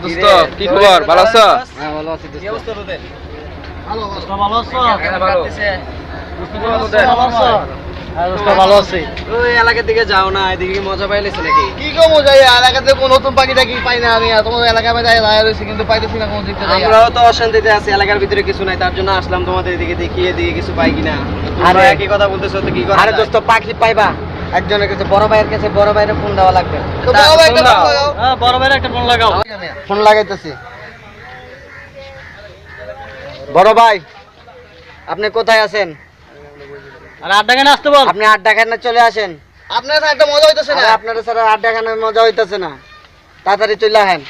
দোস্ত কি খবর? ভালো আছো? হ্যাঁ ভালো আছি দোস্ত। কি অবস্থা তোদের? ভালো দোস্ত, ভালো আছো? হ্যাঁ ভালো। কি খবর তোদের? ভালো আছো? হ্যাঁ দোস্ত ভালো আছি। ওই এলাকার দিকে যাও না, এদিকে কি মজা পাইলেছ নাকি? কি কম যাই এলাকাতে কোন নতুন পাখিটা কি পাই না আমি, তোমার এলাকায় আমি যাই দাঁড়িয়ে রয়েছি কিন্তু পাইতেছি না কোন দিকটা যাই। আমরাও তো অশান্তিতে আছি, এলাকার ভিতরে কিছু নাই, তার জন্য আসলাম তোমাদের এদিকে দেখিয়ে দিয়ে কিছু পাই কিনা। আরে তোমরা একই কথা বলতেছো তো কি করা? আরে দোস্ত পাখি পাইবা একজনের কাছে, বড় ভাইয়ের কাছে, বড় ভাইয়ের ফোন দেওয়া লাগবে। তো বড় ভাই একটা ফোন লাগাও। হ্যাঁ বড় ভাইয়ের একটা ফোন লাগাও। ফোন লাগাইতেছি। বড় ভাই আপনি কোথায় আছেন? আরে আড্ডা কেন আসতে বল। আপনি আড্ডা খানে চলে আসেন। আপনার সাথে একটা মজা হইতেছে না। আপনার সাথে আড্ডা খানে মজা হইতেছে না, তাড়াতাড়ি চলে আসেন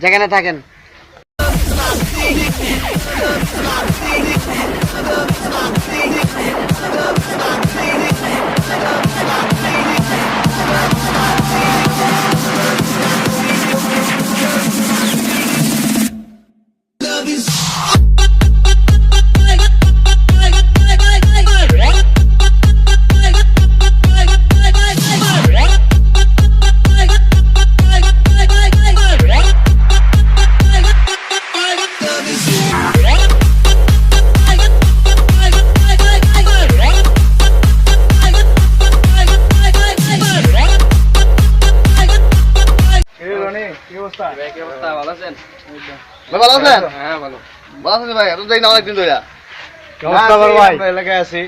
যেখানে থাকেন। কি অবস্থা? ভালো আছেন? ভাই ভালো আছেন? হ্যাঁ ভালো। ভালো আছেন ভাই? এত দেরি না অনেকদিন ধরে। আমরা এলাকায় আছি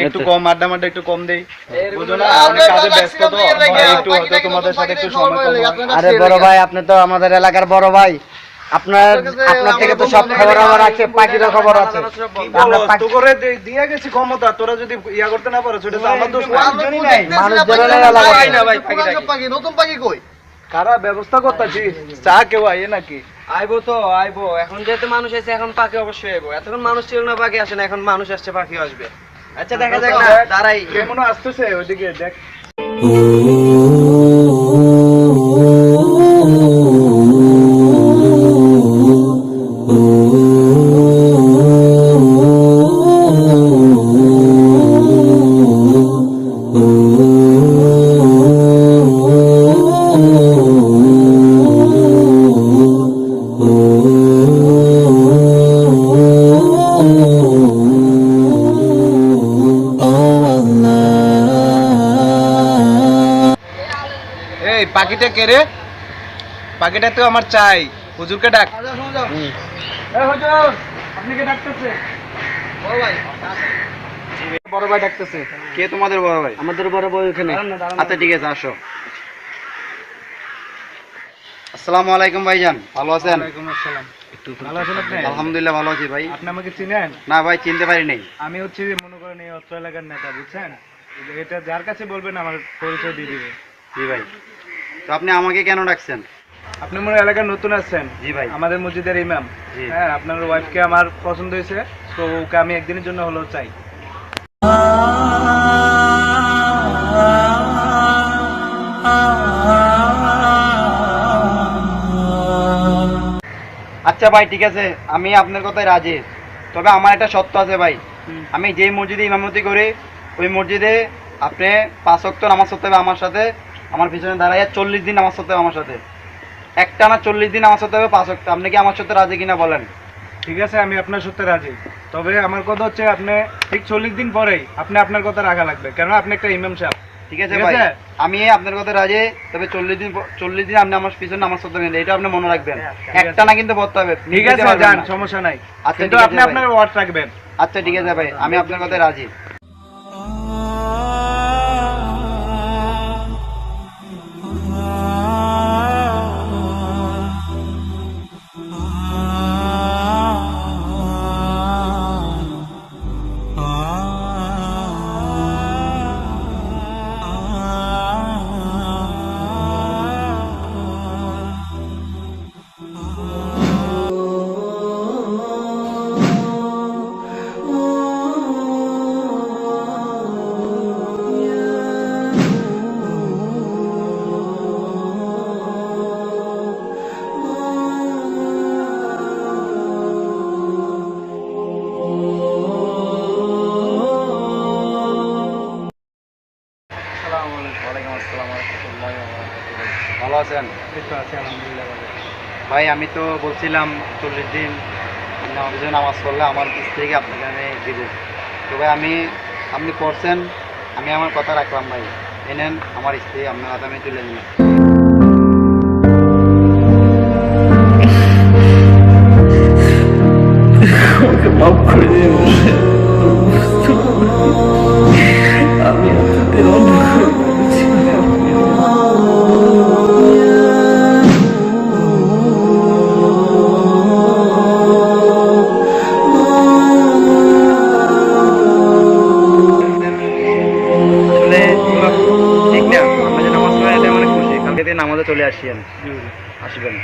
একটু কম আড্ডা মাড্ডা একটু কম দেই, বুঝো না অনেক কাজে ব্যস্ত তো, একটু হয়তো তোমাদের সাথে একটু সময় কম হয়। আরে বড় ভাই আপনি তো আমাদের এলাকার বড় ভাই, আপনার থেকে তো সব খবর আমার আছে, পাখিরও খবর আছে। আমরা তো করে দিয়ে গেছি ক্ষমতা, তোরা যদি ইয়া করতে না পারো সেটা তো আমার দোষ না। মানুষ জেনারেল এলাকা না ভাই, পাখি নতুন পাখি কই? খারাপ ব্যবস্থা করতেছি, চা কেউ আইয়ে নাকি? আইবো তো আইবো, এখন যেহেতু মানুষ এসে এখন পাখি অবশ্যই আইবো। এতক্ষণ মানুষ ছিল না, পাখি আসে না, এখন মানুষ আসছে পাখি আসবে। আচ্ছা দেখা যাক না, দাঁড়াই। কেমন আসতেছে ওইদিকে দেখ। এই পাখিটা কে রে? পাখিটা তো আমার চাই, হুজুরকে ডাক। এই হুজুর আপনি কে ডাকতেছে? বড় ভাই বড় ভাই ডাকতেছে। কে তোমাদের বড় ভাই? আমাদের বড় ভাই ওখানে। আচ্ছা ঠিক আছে আসো। আসসালামু আলাইকুম ভাইজান, ভালো আছেন? ওয়ালাইকুম আসসালাম। ভালো আছেন আপনি? আলহামদুলিল্লাহ ভালো আছি ভাই। আপনি আমাকে চিনেন? না ভাই চিনতে পারি নাই। আমি হচ্ছে যে মনে করেন এই অত্র এলাকার নেতা, বুঝছেন? এটা যার কাছে বলবেন আমার পরিচয় দিয়ে দিবে। জি ভাই, তো আপনি আমাকে কেন ডাকছেন? আপনি মনে হয় এলাকার নতুন আসছেন? জি ভাই। আমাদের মসজিদের ইমাম। জি। হ্যাঁ আপনার ওয়াইফকে আমার পছন্দ হয়েছে, তো ওকে আমি একদিনের জন্য হলেও চাই। আচ্ছা ভাই ঠিক আছে, আমি আপনার কথায় রাজি, তবে আমার একটা শর্ত আছে ভাই। আমি যে মসজিদে ইমামতি করি ওই মসজিদে আপনি 5 ওয়াক্ত নামাজ পড়তে হবে আমার সাথে, আমার পিছনে দাঁড়াইয়া 40 দিন নামাজ পড়তে হবে আমার সাথে, একটানা 40 দিন নামাজ পড়তে হবে 5 ওয়াক্ত। আপনি কি আমার সাথে রাজি কিনা বলেন? ঠিক আছে আমি আপনার সাথে রাজি, তবে আমার কথা হচ্ছে আপনি ঠিক 40 দিন পরেই আপনি আপনার কথা রাখা লাগবে, কেন আপনি একটা ইমাম সাহেব। ঠিক আছে ভাই, আমি আপনার কথা রাজি, তবে 40 দিন আপনি আমার পিছনে নামাজ পড়তে হবে, এটা আপনি মনে রাখবেন। একটানা কিন্তু পড়তে হবে। ঠিক আছে যান, সমস্যা নাই, আচ্ছা কিন্তু ঠিক আছে আপনি ভাই। আপনার ওয়ার্ড রাখবেন। আচ্ছা ঠিক আছে ভাই, আমি আপনার কথায় রাজি। ভালো আছেন? এই তো আছে আলহামদুলিল্লাহ ভালো। ভাই আমি তো বলছিলাম 40 দিন আমাদের জন্য নামাজ পড়লে আমার স্ত্রীকে আপনাকে আমি দিবে। তো ভাই আপনি করছেন, আমি আমার কথা রাখলাম ভাই। এনেন আমার স্ত্রী আপনার হাতে আমি তুলে নিলাম। আসলে ঠিক না, আমরা যে নামাজ পড়ে এতে অনেক খুশি। কালকে থেকে নামাজে চলে আসিয়েন, আসবেন।